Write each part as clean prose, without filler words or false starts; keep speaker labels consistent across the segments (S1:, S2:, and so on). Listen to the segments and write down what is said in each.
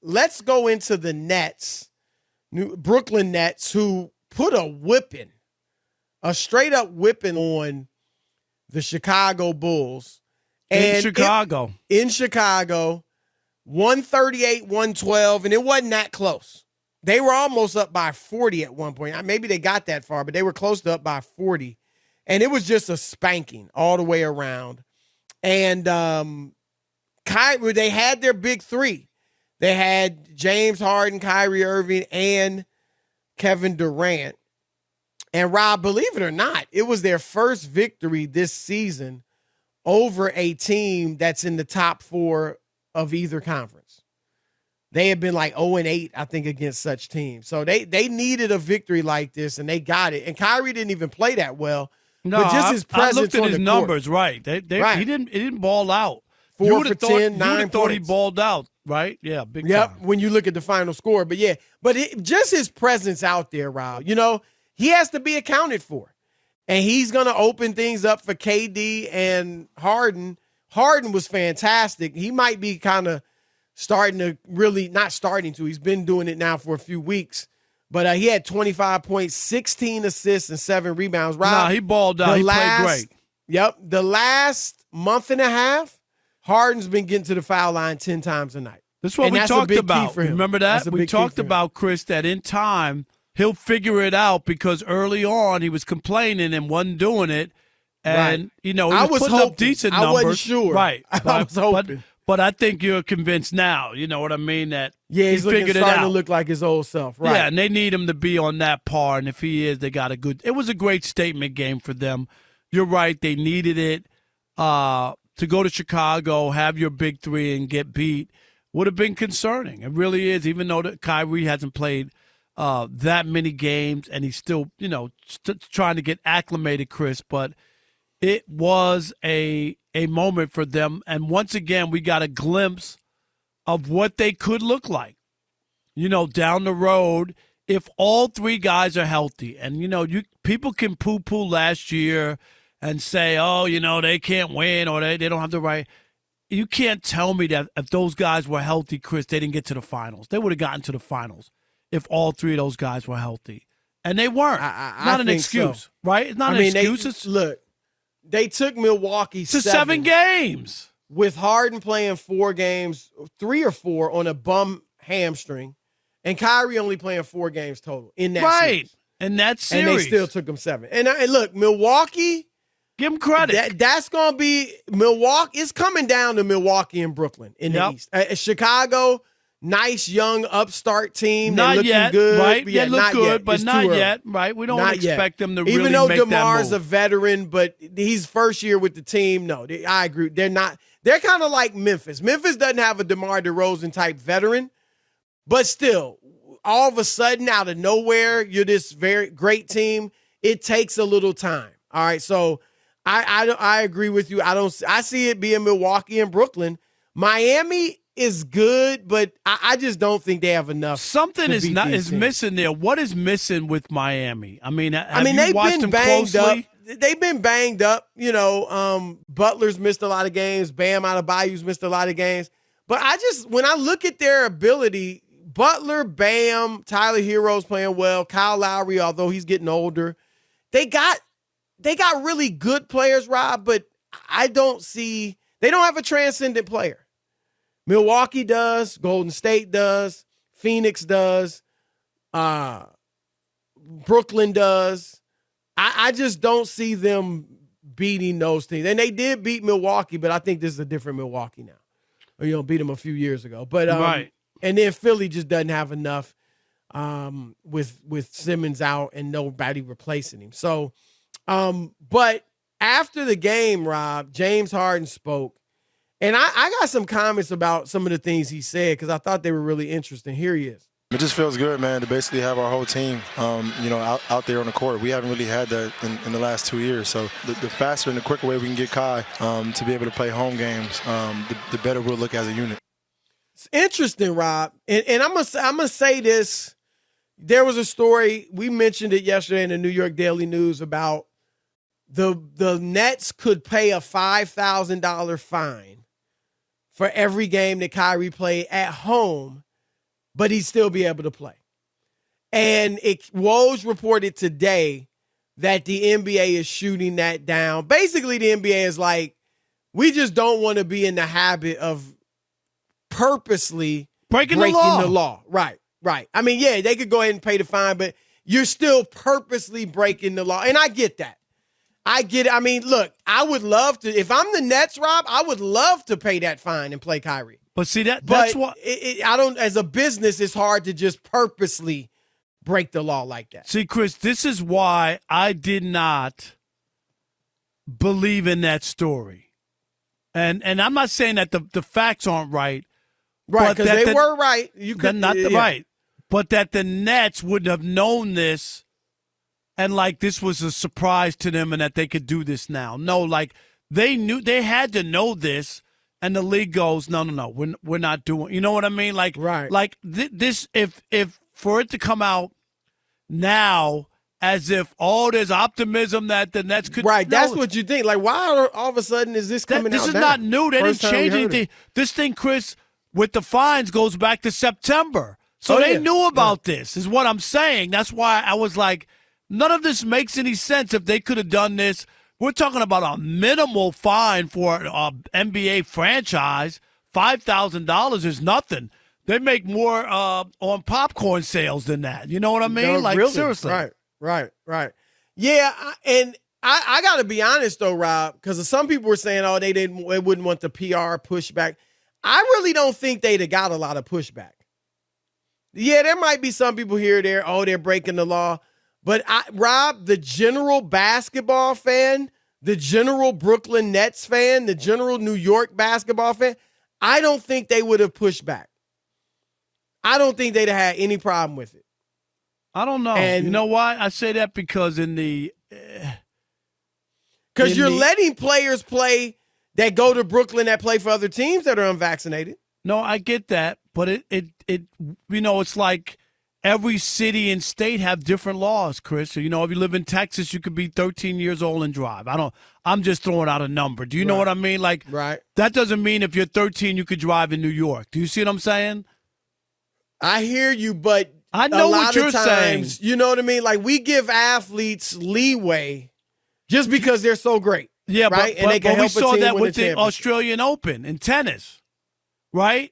S1: let's go into the Nets, Brooklyn Nets, who put a straight up whipping on the Chicago Bulls.
S2: In Chicago.
S1: In Chicago, 138-112, and it wasn't that close. They were almost up by 40 at one point. Maybe they got that far, but they were close to up by 40. And it was just a spanking all the way around. And they had their big three. They had James Harden, Kyrie Irving, and Kevin Durant. And Rob, believe it or not, it was their first victory this season over a team that's in the top 4 of either conference. They had been like 0-8, I think, against such teams. So they needed a victory like this, and they got it. And Kyrie didn't even play that well.
S2: No,
S1: but just his presence
S2: I looked at
S1: on
S2: his
S1: the
S2: numbers,
S1: court.
S2: right. He didn't ball out.
S1: 4 for 10, 9
S2: You would have thought he
S1: points.
S2: balled out, right? Yeah, big
S1: Yep,
S2: time.
S1: when you look at the final score. But just his presence out there, Rob, he has to be accounted for. And he's going to open things up for KD and Harden. Harden was fantastic. He might be kind of he's been doing it now for a few weeks. But he had 25 points, 16 assists, and 7 rebounds. Rob,
S2: he balled out. He played great.
S1: Yep. The last month and a half, Harden's been getting to the foul line 10 times a night.
S2: That's what we talked about. Remember that? We talked about, Chris, that in time, he'll figure it out because early on he was complaining and wasn't doing it. And, he was putting up decent numbers.
S1: I wasn't sure.
S2: Right.
S1: I was hoping.
S2: But I think you're convinced now, you know what I mean, that
S1: he's
S2: figured it out.
S1: Starting to look like his old self, right?
S2: Yeah, and they need him to be on that par, and if he is, they got it was a great statement game for them. You're right, they needed it. To go to Chicago, have your big three, and get beat would have been concerning. It really is, even though Kyrie hasn't played that many games, and he's still, trying to get acclimated, Chris, but it was a moment for them. And once again, we got a glimpse of what they could look like, down the road if all 3 guys are healthy. And, people can poo-poo last year and say, oh, they can't win or they don't have the right. You can't tell me that if those guys were healthy, Chris, they didn't get to the finals. They would have gotten to the finals if all 3 of those guys were healthy. And they weren't. Not an excuse, right? It's not an excuse.
S1: Look. They took Milwaukee
S2: to 7 games.
S1: With Harden playing 4 games, 3 or 4 on a bum hamstring, and Kyrie only playing 4 games total in that series.
S2: And that series.
S1: And they still took them 7. And look, Milwaukee,
S2: give them credit.
S1: That's going to be Milwaukee. It's coming down to Milwaukee and Brooklyn in the East. Chicago, nice young upstart team.
S2: Not
S1: looking
S2: yet,
S1: good.
S2: right?
S1: They
S2: look good,
S1: yet.
S2: but
S1: It's
S2: not
S1: too
S2: yet,
S1: early.
S2: right? We don't
S1: not
S2: expect
S1: yet.
S2: them to really
S1: Even though
S2: make
S1: DeMar's
S2: that
S1: a
S2: move.
S1: veteran, but he's first year with the team. No, I agree. They're not. They're kind of like Memphis. Memphis doesn't have a DeMar DeRozan type veteran, but still, all of a sudden, out of nowhere, you're this very great team. It takes a little time. All right, so I agree with you. I see it being Milwaukee and Brooklyn. Miami is good, but I just don't think they have enough.
S2: Something is missing there. What is missing with Miami? I mean,
S1: they've
S2: watched
S1: been
S2: them
S1: banged
S2: closely?
S1: up. They've been banged up. Butler's missed a lot of games. Bam Adebayo's missed a lot of games. But when I look at their ability, Butler, Bam, Tyler Hero's playing well. Kyle Lowry, although he's getting older, they got really good players, Rob. But they don't have a transcendent player. Milwaukee does, Golden State does, Phoenix does, Brooklyn does. I just don't see them beating those teams. And they did beat Milwaukee, but I think this is a different Milwaukee now. Or, beat them a few years ago. But
S2: right.
S1: And then Philly just doesn't have enough with Simmons out and nobody replacing him. So, but after the game, Rob, James Harden spoke. And I got some comments about some of the things he said because I thought they were really interesting. Here he is.
S3: It just feels good, man, to basically have our whole team, out there on the court. We haven't really had that in the last 2 years. So the faster and the quicker way we can get Kai to be able to play home games, the better we'll look as a unit.
S1: It's interesting, Rob. And I'm gonna say this. There was a story, we mentioned it yesterday in the New York Daily News about the Nets could pay a $5,000 fine for every game that Kyrie played at home but he'd still be able to play. And Woj reported today that the NBA is shooting that down. Basically, the NBA is like, we just don't want to be in the habit of purposely breaking the law. Right. I mean, yeah, they could go ahead and pay the fine, but you're still purposely breaking the law. And I get that. I get it. I mean, look, I would love to. If I'm the Nets, Rob, I would love to pay that fine and play Kyrie.
S2: But see, that's what
S1: I don't. As a business, it's hard to just purposely break the law like that.
S2: See, Chris, this is why I did not believe in that story. And I'm not saying that the facts aren't right.
S1: Right, because they were right. You could
S2: not right. But that the Nets wouldn't have known this and like this was a surprise to them and that they could do this now. No, like they knew they had to know this, and the league goes, no, we're not doing. You know what I mean? Like,
S1: right.
S2: Like this, if for it to come out now as if there's optimism that the Nets could.
S1: Right, that's what you think. Like, why all of a sudden is this coming out?
S2: This is not new. They didn't change anything. This thing, Chris, with the fines goes back to September. So they knew about this, is what I'm saying. That's why I was like, none of this makes any sense if they could have done this. We're talking about a minimal fine for an NBA franchise. $5,000 is nothing. They make more on popcorn sales than that. You know what I mean?
S1: No,
S2: like,
S1: really?
S2: seriously.
S1: Right. Yeah, and I got to be honest, though, Rob, because some people were saying, they wouldn't want the PR pushback. I really don't think they'd have got a lot of pushback. Yeah, there might be some people here or there, they're breaking the law. But, Rob, the general basketball fan, the general Brooklyn Nets fan, the general New York basketball fan, I don't think they would have pushed back. I don't think they'd have had any problem with it.
S2: I don't know. And you know why? I say that because
S1: because you're letting players play that go to Brooklyn that play for other teams that are unvaccinated.
S2: No, I get that, but it it's like every city and state have different laws, Chris. So, if you live in Texas, you could be 13 years old and drive. I'm just throwing out a number. Do you know what I mean? Like, that doesn't mean if you're 13 you could drive in New York. Do you see what I'm saying?
S1: I hear you, but
S2: I know what you're
S1: saying.
S2: saying.
S1: You know what I mean? Like, we give athletes leeway just because they're so great.
S2: Yeah,
S1: right?
S2: But we saw that with the Australian Open in tennis, right?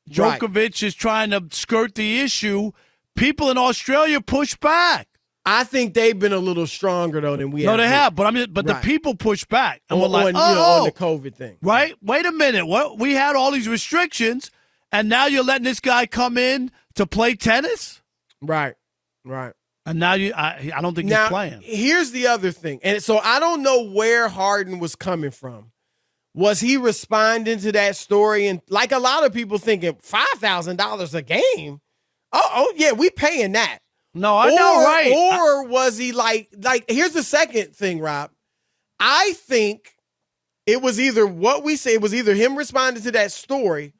S2: Djokovic is trying to skirt the issue. People in Australia push back.
S1: I think they've been a little stronger though than we have.
S2: No, they have, but the people push back, and we're like,
S1: on the COVID thing,
S2: right? Wait a minute, what? We had all these restrictions, and now you're letting this guy come in to play tennis,
S1: right?
S2: And now I don't think he's playing.
S1: Here's the other thing, and so I don't know where Harden was coming from. Was he responding to that story? And like a lot of people thinking, $5,000 a game? Oh, yeah, we paying that.
S2: No, I know, right.
S1: Or was he like, here's the second thing, Rob. I think it was either what we say, it was either him responding to that story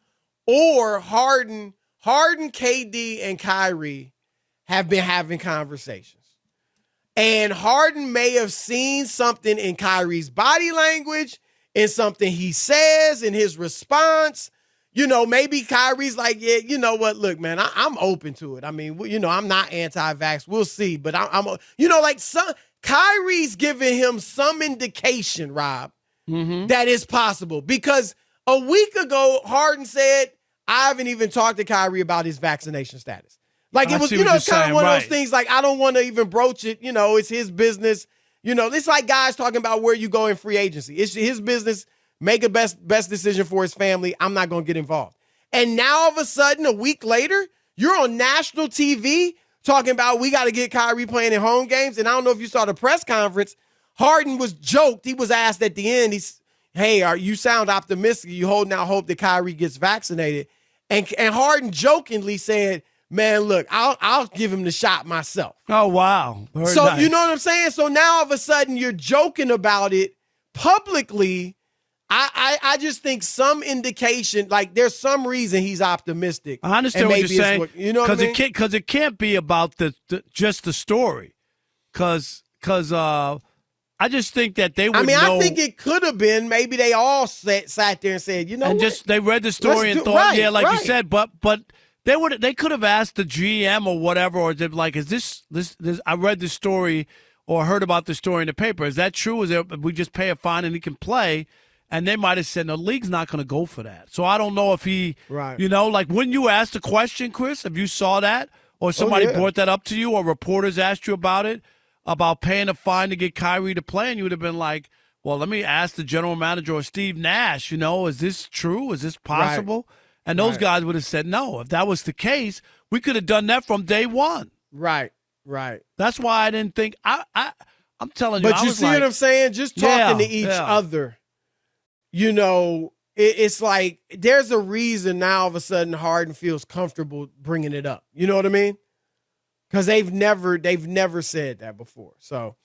S1: or Harden, KD, and Kyrie have been having conversations. And Harden may have seen something in Kyrie's body language, in something he says, in his response. Maybe Kyrie's like, yeah, you know what? Look, man, I'm open to it. I mean, I'm not anti-vax. We'll see. But I'm Kyrie's giving him some indication, Rob, that it's possible. Because a week ago, Harden said, I haven't even talked to Kyrie about his vaccination status. Like, it was, it's kind of one of those things, like, I don't want to even broach it. It's his business. It's like guys talking about where you go in free agency. It's his business. Make a best decision for his family. I'm not going to get involved. And now all of a sudden, a week later, you're on national TV talking about we got to get Kyrie playing in home games. And I don't know if you saw the press conference. Harden was joked. He was asked at the end, you sound optimistic. You holding out hope that Kyrie gets vaccinated. And Harden jokingly said, man, look, I'll give him the shot myself.
S2: Oh, wow. Very nice.
S1: You know what I'm saying? So now all of a sudden you're joking about it publicly. I just think some indication, like there's some reason he's optimistic.
S2: I understand what you're saying.
S1: You know what I mean?
S2: Because it can't be about just the story. Because I just think that they would know.
S1: I think it could have been. Maybe they all sat there and said,
S2: what? Just they read the story and thought, like you said, but They could have asked the GM or whatever, or they're like, is this? I read the story or heard about the story in the paper. Is that true? Is it we just pay a fine and he can play? And they might have said, no, the league's not going to go for that. So I don't know if he,
S1: right.
S2: like when you asked the question, Chris, if you saw that or somebody brought that up to you or reporters asked you about it, about paying a fine to get Kyrie to play, and you would have been like, well, let me ask the general manager or Steve Nash, is this true? Is this possible? Right. And those guys would have said no. If that was the case, we could have done that from day one.
S1: Right.
S2: That's why I didn't think I'm telling you.
S1: But you see what I'm saying? Just talking to each other. It's like there's a reason now all of a sudden Harden feels comfortable bringing it up. You know what I mean? Because they've never said that before. So